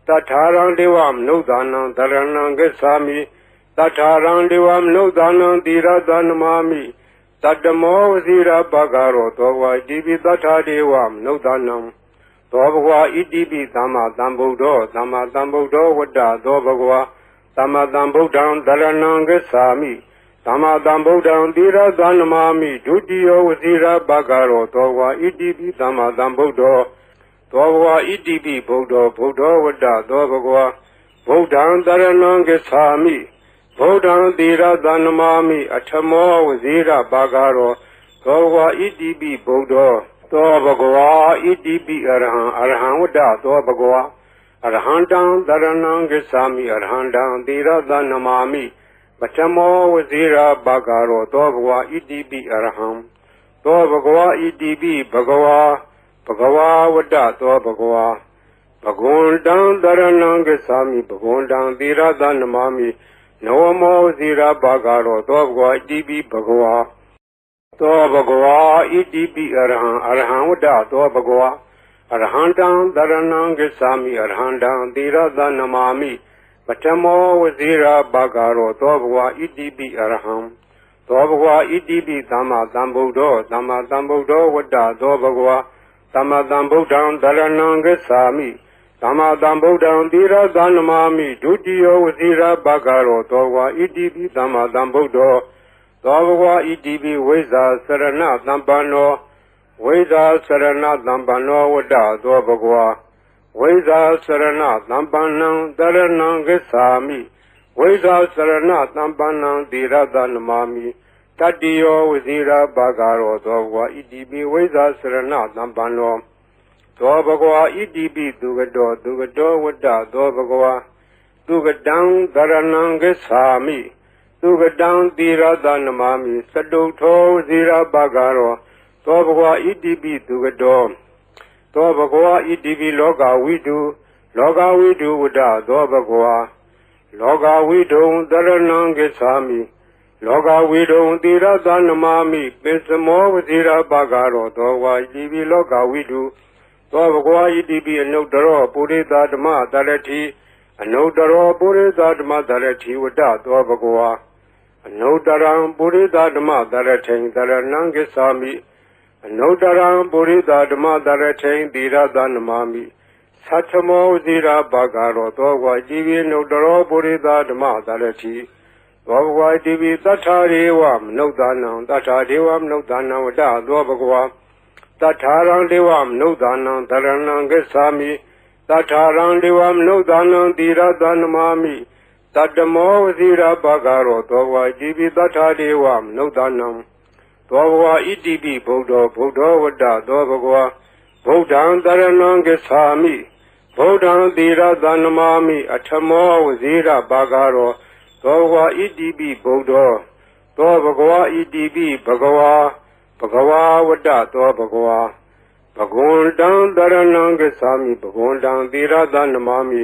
တထာရံဒေဝမနုဿာနံတရဏံဂစ္ဆာမိတထာရံဒေဝမနုဿာနံသီရသနမာမိတတ္တမောဝစီရဘဂရောသောဘဂဝါဣတိပိသတ္ထာဒေဝမနုဿာနံသောဘဂဝါဣတိပိသမ္မာသမ္ဗုဒ္ဓောဝတ္တသောဘဂဝါသမ္မာသမ္ဗုဒ္ဓံတရဏံဂစ္ဆာမိသမ္မာသမ္ဗုဒ္ဓံသီရသနမာမိဒုတိယဝစီရဘဂရောသောဘဂဝါဣတိပိသမ္မာသမ္ဗုဒ္ဓောဝတ္တသောဘဂဝါသမ္မာသမ္ဗုဒ္ဓံတရဏံဂစ္ဆာမိသမ္မာသမ္ဗုဒ္ဓံသီရသနမာမိဒုတိယဝစီရဘဂရောသောဘဂဝါဣတိပိသမ္မာသမ္ဗုဒ္ဓောဝတ္တသောဘဂဝါဗုဒ္ဓံတရဏံဂစ္ဆာမိဗုဒ္ဓံသီရသနမာမိအထမောဝစီရဘဂရောသောဘဂဝါဣတိပိဗုဒ္ဓောသောဘဂဝါဣတိပိအရဟံဝတ္တသောဘဂဝါအရဟံတံတရဏံဂစ္ဆာမိအရဟံတံသီရသနမာမိပထမောဝစီရဘဂရောသောဘဂဝါဣတိပိအရဟံသောဘဂဝါဣတိပိဘဂဝါဝတ္တသောဘဂဝါဘဂဝန္တံတရဏံဂစ္ဆာမိဘဂဝန္တံသီရသနမာမိနဝမောဝစီရဘဂရောသောဘဂဝါဣတိပိဘဂဝါသောဘဂဝါဣတိပိအရဟံဝတ္တသောဘဂဝါအရဟံတံတရဏံဂစ္ဆာမိအရဟံတံသီရသနမာမိပထမောဝစီရဘဂရောသောဘဂဝါဣတိပိအရဟံသောဘဂဝါဣတိပိသမ္မာသမ္ဗုဒ္ဓောဝတ္တသောဘဂဝါသမ္မာသမ္ဗုဒ္ဓံတရဏံဂစ္ဆာမိသမ္မာသမ္ဗုဒ္ဓံသီရသနမာမိဒုတိယဝစီရဘဂရောသောဘဂဝါဣတိပိသမ္မာသမ္ဗုဒ္ဓော သောဘဂဝါဣတိပိဝိဇာစရဏသံပန္နောဝိဇာစရဏသံပန္နောဝတ္တသောဘဂဝါဝိဇာစရဏသံပန္နံတရဏံဂစ္ဆာမိဝိဇာစရဏသံပန္နံသီရသနမာမိတတ္တိယောဝဇိရာဘာဂရောသောဘဂဝါဣတိပိဝိဇာစရဏသံပန္နောသောဘဂဝါဣတိပိသူကတောဝတ္တသောဘဂဝါသူကတံတရဏံဂစ္ဆာမိသူကတံသီရသနမာမိစတုထောဝဇိရာဘာဂရောသောဘဂဝါဣတိပိသူကတောသောဘဂဝါဣတိပိလောကဝိတုလောကဝိတုဝတ္တသောဘဂဝါလောကဝိတုံတရဏံဂစ္ဆာမိလောကဝိတုံသီရသနမာမိပိစမောဝဇိရာဘာဂရောသောဝါဣတိပိလောကဝိတုသောဘဂဝါဣတိပိအနုတ္တရောပုရိသဓမ္မတရတိအနုတ္တရောပုရိသဓမ္မတရတိဝတ္တသောဘဂဝါအနုတ္တရံပုရိသဓမ္မတရထိန်တရဏံဂစ္ဆာမိအနုတ္တရံပုရိသဓမ္မတရထိန်သီရသနမာမိသတ္ထမောဝဇိရာဘာဂရောသောဘဂဝါဣတိပိအနုတ္တရောပုရိသဓမ္မတရတိသောဘဂဝါဣတိပိသတ္ထာရေဝမနုဿာနံသတ္ထာဒေဝမနုဿာနံဝတ္တသောဘဂဝါတထာရံဒေဝမနုဿာနံတရဏံဂစ္ဆာမိတထာရံဒေဝမနုဿာနံသီရသနမာမိတတ္တမောဝဇိရာဘာဂရောသောဘဂဝါဣတိပိတထာဒေဝမနုဿာနံသောဘဂဝါဣတိပိဗုဒ္ဓဝတ္တသောဘဂဝါဗုဒ္ဓံတရဏံဂစ္ဆာမိဗုဒ္ဓံသီရသနမာမိအထမောဝဇိရာဘာဂရောသောဘဂဝါဣတိပိဗုဒ္ဓသောဘဂဝါဣတိပိဘဂဝါဝတ္တသောဘဂဝါဘဂဝန္တံတရဏံဂစ္ဆာမိဘဂဝန္တံသီရသနမာမိ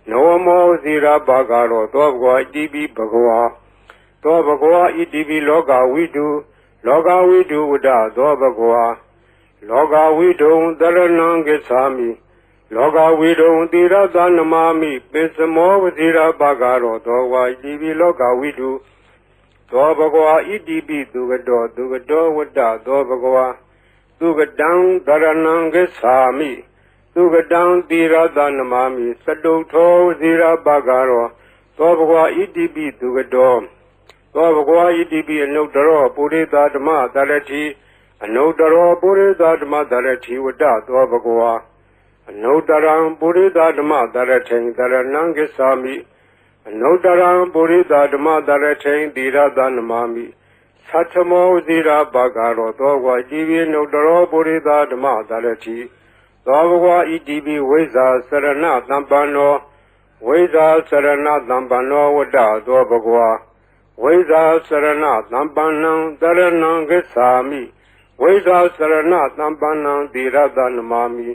နောမောဇိရာဘာဂရောသောဘဂဝါဣတိပိဘဂဝါသောဘဂဝါဣတိပိလောကဝိတုလောကဝိတုဝတ္တသောဘဂဝါလောကဝိတုံတရဏံဂစ္ဆာမိလောကဝိတုံသီရသနမာမိပိစမောဝဇိရာဘာဂရောသောဘဂဝါဣတိပိလောကဝိတုသောဘဂဝါဣတိပိသူကတောဝတ္တသောဘဂဝါသူကတံတရဏံဂစ္ဆာမိသူကတံသီရသနမာမိစတုထောဝဇိရာဘာဂရောသောဘဂဝါဣတိပိသူကတောသောဘဂဝါဣတိပိအနုတ္တရောပုရိသဓမ္မတရတိအနုတ္တရောပုရိသဓမ္မတရတိဝတ္တသောဘဂဝါအနုတ္တရံပုရိသဓမ္မတရထိန်တရဏံဂစ္ဆာမိအနုတ္တရံပုရိသဓမ္မတရထိန်သီရသနမာမိသတ္ထမောဝဇိရာဘာဂရောသောဘဂဝါဣတိပိအနုတ္တရောပုရိသဓမ္မတရတိသောဘဂဝါဣတိပိဝိဇာစရဏသံပန္နောဝိဇာစရဏသံပန္နောဝတ္တသောဘဂဝါဝိဇာစရဏသံပန္နံတရဏံဂစ္ဆာမိဝိဇာစရဏသံပန္နံသီရသနမာမိ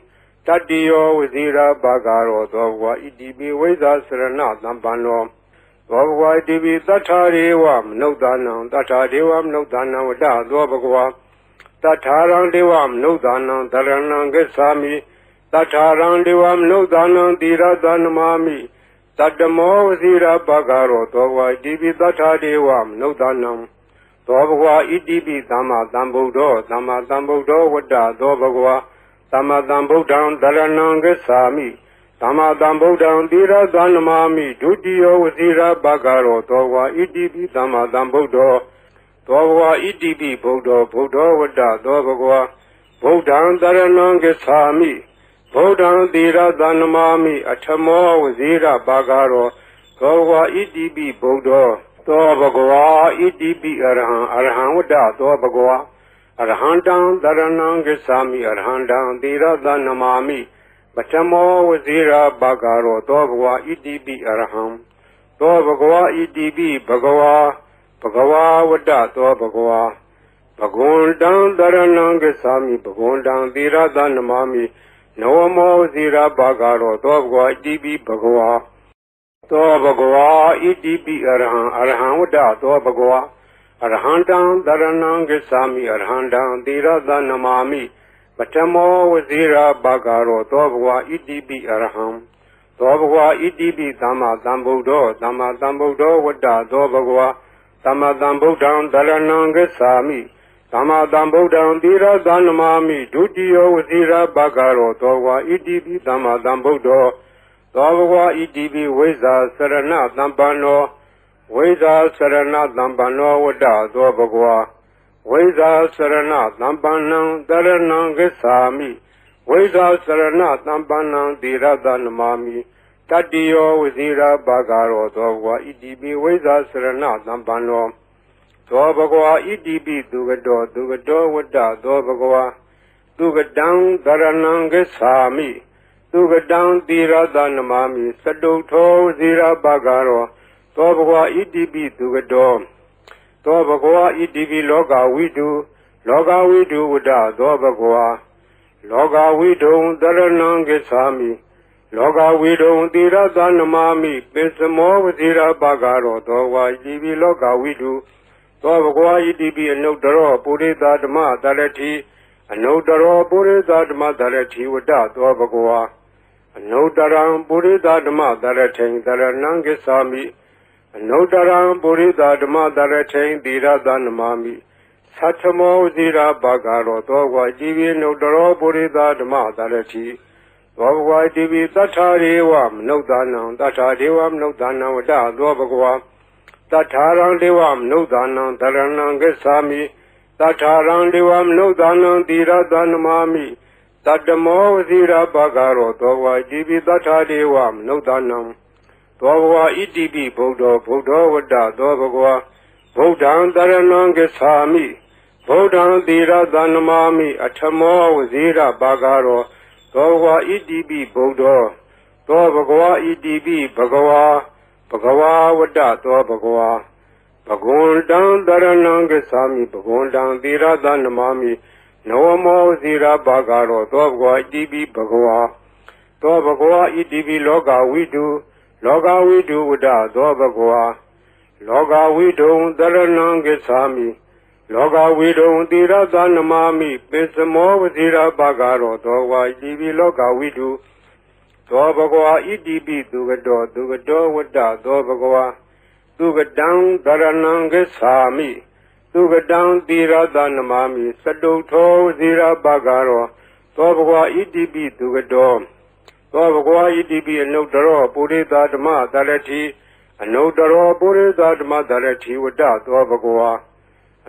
တတ္တိယောဝဇိရာဘာဂရောသောဘဂဝါဣတိပိဝိဇာစရဏသံပန္နောသောဘဂဝါဣတိပိတထာရေဝမနုဿာနံတထာဒေဝမနုဿာနံဝတ္တသောဘဂဝါတထာရံဒေဝမနုဿာနံတရဏံဂစ္ဆာမိတထာရံဒေဝမနုဿာနံသီရသနမာမိတတ္တမောဝဇိရာဘာဂရောသောဘဂဝါဣတိပိတထာဒေဝမနုဿာနံသောဘဂဝါဣတိပိသမ္မာသမ္ဗုဒ္ဓောဝတ္တသောဘဂဝါသမ္မာသမ္ဗုဒ္ဓံတရဏံဂစ္ဆာမိသမ္မာသမ္ဗုဒ္ဓံသီရသနမာမိဒုတိယဝဇိရာဘာဂရောသောဘဂဝါဣတိပိသမ္မာသမ္ဗုဒ္ဓောသောဘဂဝါဣတိပိဗုဒ္ဓဝတ္တသောဘဂဝါဗုဒ္ဓံတရဏံဂစ္ဆာမိဗုဒ္ဓံသီရသနမာမိအထမောဝဇိရာဘာဂရောသောဘဂဝါဣတိပိဗုဒ္ဓောသောဘဂဝါဣတိပိအရဟံဝတ္တသောဘဂဝါအရဟံတံတရဏံဂစ္ဆာမိအရဟံတံသီရသနမာမိပထမောဝဇိရာဘာဂရောသောဘဂဝါဣတိပိအရဟံသောဘဂဝါဣတိပိဘဂဝါဝတ္တသောဘဂဝါဘဂဝန္တံတရဏံဂစ္ဆာမိဘဂဝန္တံသီရသနမာမိနောမောဝဇိရာဘာဂရောသောဘဂဝါဣတိပိဘဂဝါသောဘဂဝါဣတိပိအရဟံဝတ္တသောဘဂဝါအရဟံတံတရဏံဂစ္ဆာမိအရဟံတံသီရသနမာမိပထမောဝဇိရာဘာဂရောသောဘဂဝါဣတိပိအရဟံသောဘဂဝါဣတိပိသမ္မာသမ္ဗုဒ္ဓောဝတ္တသောဘဂဝါသမ္မာသမ္ဗုဒ္ဓံတရဏံဂစ္ဆာမိသမ္မာသမ္ဗုဒ္ဓံသီရသနမာမိဒုတိယဝဇိရာဘာဂရောသောဘဂဝါဣတိပိသမ္မာသမ္ဗုဒ္ဓောသောဘဂဝါဣတိပိဝိဇာစရဏသံပန္နောဝ ဝိဇ္ဇာစရဏသံပန္နောဝတ္တသောဘဂဝါဝိဇ္ဇာစရဏသံပန္နံတရဏံဂစ္ဆာမိဝိဇ္ဇာစရဏသံပန္နံသီရတနမာမိတတ္တိယောဝဇိရာဘာဂရောသောဘဂဝါဣတိပိဝိဇ္ဇာစရဏသံပန္နောသောဘဂဝါဣတိပိသူကတောဝတ္တသောဘဂဝါသူကတံတရဏံဂစ္ဆာမိသူကတံသီရတနမာမိသတုထောဝဇိရာဘာဂရောသောဘဂဝါဣတိပိသူကတောသောဘဂဝါဣတိပိလောကဝိတုဝတ္တသောဘဂဝါလောကဝိတုံတရဏံဂစ္ဆာမိလောကဝိတုံသီရတနမာမိပိစမောဝဇိရာဘာဂရောသောဘဂဝါဣတိပိလောကဝိတုသောဘဂဝါဣတိပိအနုတ္တရောပုရိသဓမ္မတရတိအနုတ္တရောပုရိသဓမ္မတရတိဝတ္တသောဘဂဝါအနုတ္တရံပုရိသဓမ္မတရထိံတရဏံဂစ္ဆာမိအနုတ္တရံပုရိသဓမ္မတရထိံသီရတနမာမိသတ္ထမောဇိရာဘာဂရောသောဘဂဝါဣတိပိအနုတ္တရောပုရိသဓမ္မတရတိသောဘဂဝါဣတိပိသတ္ထာရေဝမနုဿာနံသတ္ထာဒေဝမနုဿာနံဝတ္တသောဘဂဝါသတ္ထာရံဒေဝမနုဿာနံတရဏံဂစ္ဆာမိသတ္ထာရံဒေဝမနုဿာနံသီရတနမာမိတတ္တမောဇိရာဘာဂရောသောဘဂဝါဣတိပိသတ္ထာဒေဝမနုဿာနံသောဘဂဝါဣတိပိဗုဒ္ဓောဝတ္တသောဘဂဝါဗုဒ္ဓံတရဏံဂစ္ဆာမိဗုဒ္ဓံသီရတနမာမိအထမောဝဇိရာဘာဂရောသောဘဂဝါဣတိပိဗုဒ္ဓောသောဘဂဝါဣတိပိဘဂဝါဝတ္တသောဘဂဝါဘဂဝန္တံတရဏံဂစ္ဆာမိဘဂဝန္တံသီရတနမာမိနဝမောဇိရာဘာဂရောသောဘဂဝါဣတိပိဘဂဝါသောဘဂဝါဣတိပိလောကဝိတုဝတ္တသောဘဂဝါလောကဝိတုံတရဏံဂစ္ဆာမိလောကဝိတုံသီရတနမာမိပိစမောဝဇိရာဘာဂရောသောဘဂဝါဣတိပိလောကဝိတုသောဘဂဝါဣတိပိသူကတောဝတ္တသောဘဂဝါသူကတံတရဏံဂစ္ဆာမိသူကတံသီရတနမာမိသတုထောဝဇိရာဘာဂရောသောဘဂဝါဣတိပိသူကတောသောဘဂဝါဣတိပိအနုတ္တရောပုရိသဓမ္မတရတိအနုတ္တရောပုရိသဓမ္မတရတိဝတ္တသောဘဂဝါ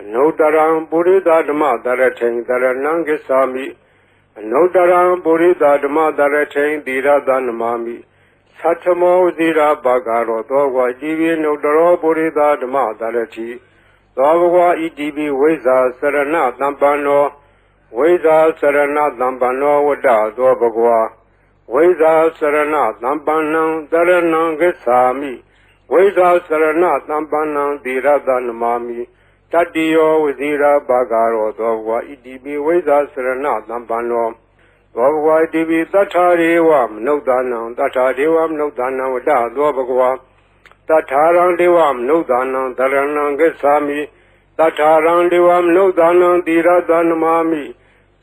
အနုတ္တရံပုရိသဓမ္မတရထိံတရဏံဂစ္ဆာမိအနုတ္တရံပုရိသဓမ္မတရထိံသီရတနမာမိသတ္ထမောဇိရာဘာဂရောသောဘဂဝါဣတိပိအနုတ္တရောပုရိသဓမ္မတရတိသောဘဂဝါဣတိပိဝိဇ္ဇာစရဏသံပန္နောဝိဇ္ဇာစရဏသံပန္နောဝတ္တသောဘဂဝါဝိဇ္ဇာစရဏသံပန္နံတရဏံဂစ္ဆာမိဝိဇ္ဇာစရဏသံပန္နံသီရတနမာမိတတ္တိယောဝဇိရာဘာဂရောသောဘဂဝါဣတိပိဝိဇ္ဇာစရဏသံပန္နောသောဘဂဝါဣတိပိသတ္ထာရေဝမနုဿာနံသတ္ထာဒေဝမနုဿာနံဝတ္တသောဘဂဝါသတ္ထာရံဒေဝမနုဿာနံတရဏံဂစ္ဆာမိသတ္ထာရံဒေဝမနုဿာနံသီရတနမာမိ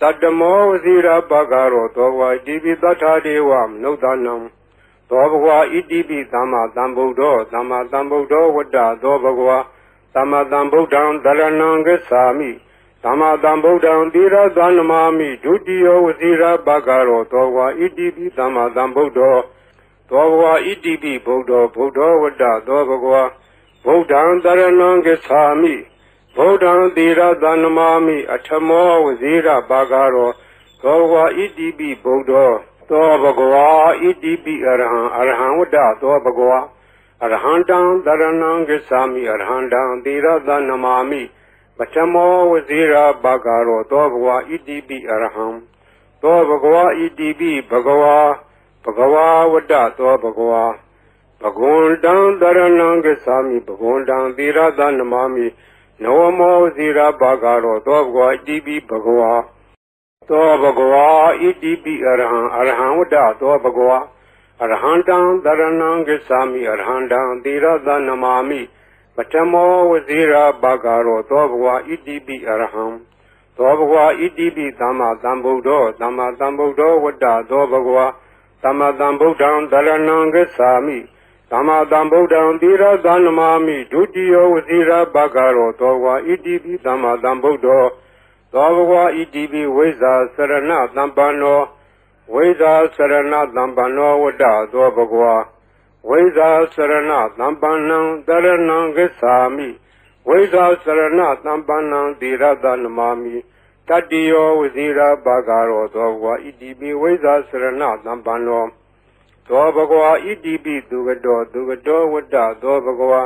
တတ္တမောဝဇိရာဘာဂရောသောဘဂဝါဣတိပိသတ္ထာဒေဝမနုဿာနံသောဘဂဝါဣတိပိသမ္မာသမ္ဗုဒ္ဓောဝတ္တသောဘဂဝါသမ္မာသမ္ဗုဒ္ဓံတရဏံဂစ္ဆာမိသမ္မာသမ္ဗုဒ္ဓံသီရတနမာမိဒုတိယောဝဇိရာဘာဂရောသောဘဂဝါဣတိပိသမ္မာသမ္ဗုဒ္ဓောသောဘဂဝါဣတိပိဗုဒ္ဓောဝတ္တသောဘဂဝါဗုဒ္ဓံတရဏံဂစ္ဆာမိဗုဒ္ဓံသီရတနမာမိအထမောဝဇိရာဘာဂရောသောဘဂဝါဣတိပိဗုဒ္ဓောသောဘဂဝါဣတိပိအရဟံဝတ္တသောဘဂဝါအရဟံတံတရဏံဂစ္ဆာမိအရဟံတံသီရတနမာမိပထမောဝဇိရာဘာဂရောသောဘဂဝါဣတိပိအရဟံသောဘဂဝါဣတိပိဘဂဝါဝတ္တသောဘဂဝါဘဂဝန္တံတရဏံဂစ္ဆာမိဘဂဝန္တံသီရတနမာမိနဝမောဝဇိရာဘာဂရောသောဘဂဝါဣတိပိဘဂဝါသောဘဂဝါဣတိပိအရဟံဝတ္တသောဘဂဝါအရဟံတံတရဏံဂစ္ဆာမိအရဟံတံသီရတနမာမိပထမောဝဇိရာဘာဂရောသောဘဂဝါဣတိပိအရဟံသောဘဂဝါဣတိပိသမ္မာသမ္ဗုဒ္ဓောဝတ္တသောဘဂဝါသမ္မာသမ္ဗုဒ္ဓံတရဏံဂစ္ဆာမိသမ္မာသမ္ဗုဒ္ဓံသီရတနမာမိဒုတိယောဝဇိရာဘာဂရောသောဘဂဝါဣတိပိသမ္မာသမ္ဗုဒ္ဓောသောဘဂဝါဣတိပိဝိဇ္ဇာစရဏသံပန္နောဝိဇ္ဇာစရဏသံပန္နောဝတ္တသောဘဂဝါ ဝိဇာစရဏသံပန္နံတရဏံဂစ္ဆာမိဝိဇာစရဏသံပန္နံသီရသနမာမိတတ္တိယောဝဇိရာဘာဂရောသောဘဂဝါဣတိပိဝိဇာစရဏသံပန္နောသောဘဂဝါဣတိပိသူကတောဝတ္တသောဘဂဝါ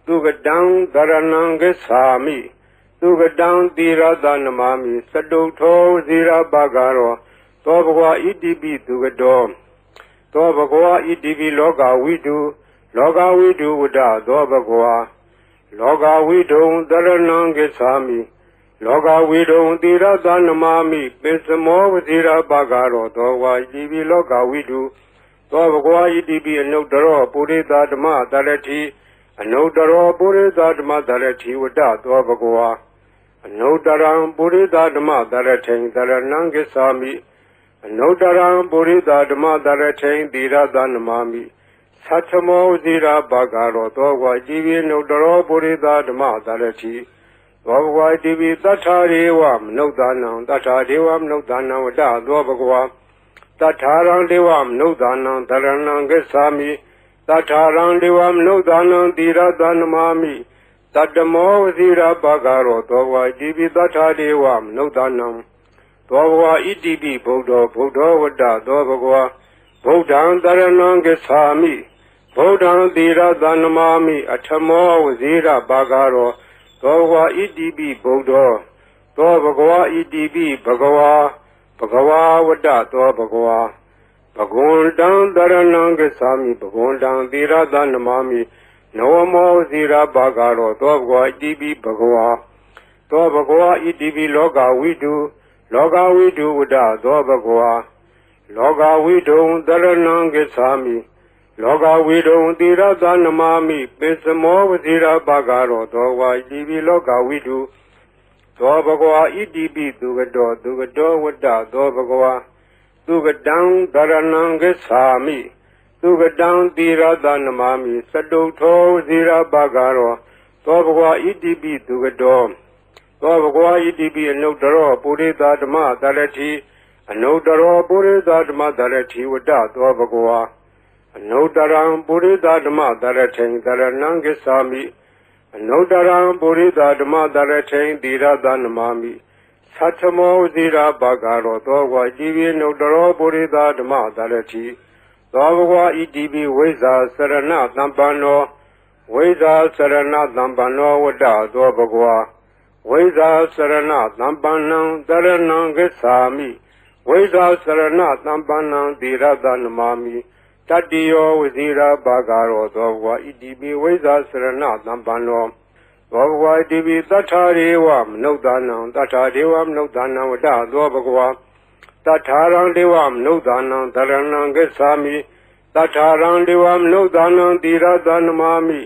သူကတံတရဏံဂစ္ဆာမိသူကတံသီရသနမာမိသတုထောဝဇိရာဘာဂရောသောဘဂဝါဣတိပိသူကတောသောဘဂဝါဣတိပိလောကဝိတုဝတ္တသောဘဂဝါလောကဝိတုံတရဏံဂစ္ဆာမိလောကဝိတုံသီရသနမာမိပိစမောဝဇိရာဘာဂရောသောဘဂဝါဣတိပိလောကဝိတုသောဘဂဝါဣတိပိအနုတ္တရောပုရိသဓမ္မတရတိအနုတ္တရောပုရိသဓမ္မတရတိဝတ္တသောဘဂဝါအနုတ္တရံပုရိသဓမ္မတရထိံတရဏံဂစ္ဆာမိအနုတ္တရံပုရိသဓမ္မတရထိံသီရသနမာမိသတ္ထမောဇိရာဘာဂရောသောဘဂဝါဣတိပိအနုတ္တရောပုရိသဓမ္မတရတိသောဘဂဝါဣတိပိသတ္ထာရေဝမနုဿာနံသတ္ထာဒေဝမနုဿာနံဝတ္တသောဘဂဝါသတ္ထာရံဒေဝမနုဿာနံတရဏံဂစ္ဆာမိသတ္ထာရံဒေဝမနုဿာနံသီရသနမာမိတတ္တမောဝဇိရာဘာဂရောသောဘဂဝါဣတိပိသတ္ထာဒေဝမနုဿာနံသောဘဂဝါဣတိပိဗုဒ္ဓောဝတ္တသောဘဂဝါဗုဒ္ဓံတရဏံဂစ္ဆာမိဗုဒ္ဓံသီရသနမာမိအထမောဝဇိရာဘာဂရောသောဘဂဝါဣတိပိဗုဒ္ဓောသောဘဂဝါဣတိပိဘဂဝါဝတ္တသောဘဂဝါဘဂဝန္တံတရဏံဂစ္ဆာမိဘဂဝန္တံသီရသနမာမိနဝမောဇိရာဘာဂရောသောဘဂဝါဣတိပိဘဂဝါသောဘဂဝါဣတိပိလောကဝိတုဝတ္တသောဘဂဝါလောကဝိတုံတရဏံဂစ္ဆာမိလောကဝိတုံသီရသနမာမိပိစမောဝဇိရာဘာဂရောသောဘဂဝါဣတိပိလောကဝိတုသောဘဂဝါဣတိပိသူကတောဝတ္တသောဘဂဝါသူကတံတရဏံဂစ္ဆာမိသူကတံသီရသနမာမိသတုထောဝဇိရာဘာဂရောသောဘဂဝါဣတိပိသူကတောသောဘဂဝါဣတိပိအနုတ္တရောပုရိသဓမ္မတရတိအနုတ္တရောပုရိသဓမ္မတရတိဝတ္တသောဘဂဝါအနုတ္တရံပုရိသဓမ္မတရထိံတရဏံဂစ္ဆာမိအနုတ္တရံပုရိသဓမ္မတရထိံသီရသနမာမိသတ္ထမောဇိရာဘာဂရောသောဘဂဝါဣတိပိအနုတ္တရောပုရိသဓမ္မတရတိသောဘဂဝါဣတိပိဝိဇာစရဏသံပန္နောဝိဇာစရဏသံပန္နောဝတ္တသောဘဂဝါဝိဇာစရဏသံပန္နံတရဏံဂစ္ဆာမိဝိဇာစရဏသံပန္နံသီရသနမာမိတတ္တိယောဝဇိရာဘာဂရောသောဘဂဝါဣတိပိဝိဇာစရဏသံပန္နောသောဘဂဝါဣတိပိသတ္ထာရေဝမနုဿာနံသတ္ထာဒေဝမနုဿာနံဝတ္တသောဘဂဝါသတ္ထာရံဒေဝမနုဿာနံတရဏံဂစ္ဆာမိသတ္ထာရံဒေဝမနုဿာနံသီရသနမာမိ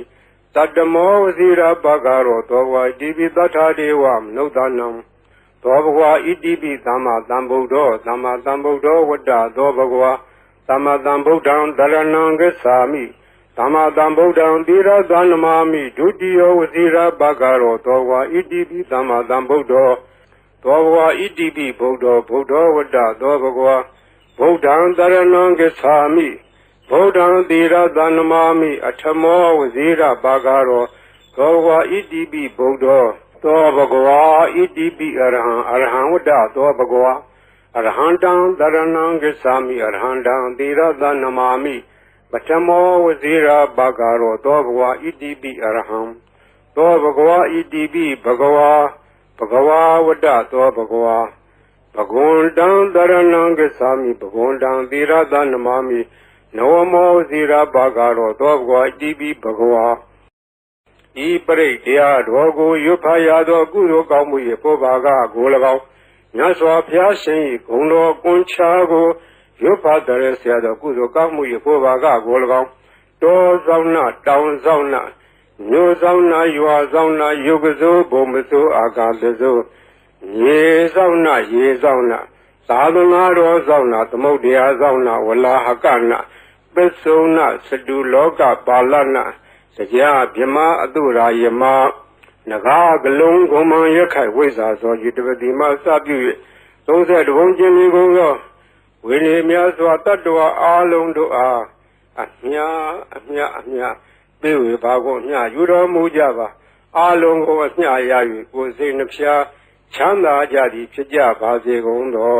တတ္တမောဝဇိရာဘာဂရောသောဘဂဝါဣတိပိသတ္ထာဒေဝမနုဿာနံသောဘဂဝါဣတိပိသမ္မာသမ္ဗုဒ္ဓောဝတ္တသောဘဂဝါသမ္မာသမ္ဗုဒ္ဓံတရဏံဂစ္ဆာမိသမ္မာသမ္ဗုဒ္ဓံသီရသနမာမိဒုတိယဝဇိရာဘာဂရောသောဘဂဝါဣတိပိသမ္မာသမ္ဗုဒ္ဓောသောဘဂဝါဣတိပိဗုဒ္ဓောဝတ္တသောဘဂဝါဗုဒ္ဓံတရဏံဂစ္ဆာမိဗုဒ္ဓံသီရသနမာမိအထမောဝဇိရာဘာဂရောသောဘဂဝါဣတိပိဗုဒ္ဓောသောဘဂဝါဣတိပိအရဟံဝတ္တသောဘဂဝါအရဟံတံတရဏံဂစ္ဆာမိအရဟံတံသီရသနမာမိပထမောဝဇိရာဘာဂရောသောဘဂဝါဣတိပိအရဟံသောဘဂဝါဣတိပိဘဂဝါဝတ္တသောဘဂဝါဘဂဝန္တံတရဏံဂစ္ဆာမိဘဂဝန္တံသီရသနမာမိနဝမောဝဇိရာဘာဂရောသောဘဂဝါဣတိပိဘဂဝါဤပရိတ်တရားတော်ကိုရွတ်ဖတ်ရသောကုသိုလ်ကောင်းမှု၏ပုဗ္ဗာကကို၎င်းမြတ်စွာဘုရားရှင်၏ဂုဏ်တော်ကွန်ချာကိုရွတ်ဖတ်တဲ့ဆရာတော်ကုသိုလ်ကောင်းမှု၏ပုဗ္ဗာကကို၎င်းတောဆောင်နာတောင်ဆောင်နာမြို့ဆောင်နာရွာဆောင်နာယုတ်ကစိုးဘုံမစိုးအာကာသစိုးရေဆောင်နာရေဆောင်နာသာသနာတော်ဆောင်နာသမုဒ္ဒရာဆောင်နာဝလာဟကနာပစ္စုနာစတုလောကပါဠနာတရားဗြဟ္မာအတုရာယမနဂါကလုံးဂုံမံရခိုင်ဝိဇ္ဇာသောယူတပတိမစပြု၍30ဘုံကျင်လီကုန်သောဝိနည်းများစွာတတ္တဝါအားလုံးတို့အား အမြပေးဝေပါကုန်မြယူတော်မူကြပါအာလုံးကိုအမြရ၍ကိုယ်စိတ်နှဖျားချမ်းသာကြသည်ဖြစ်ကြပါစေကုန်သော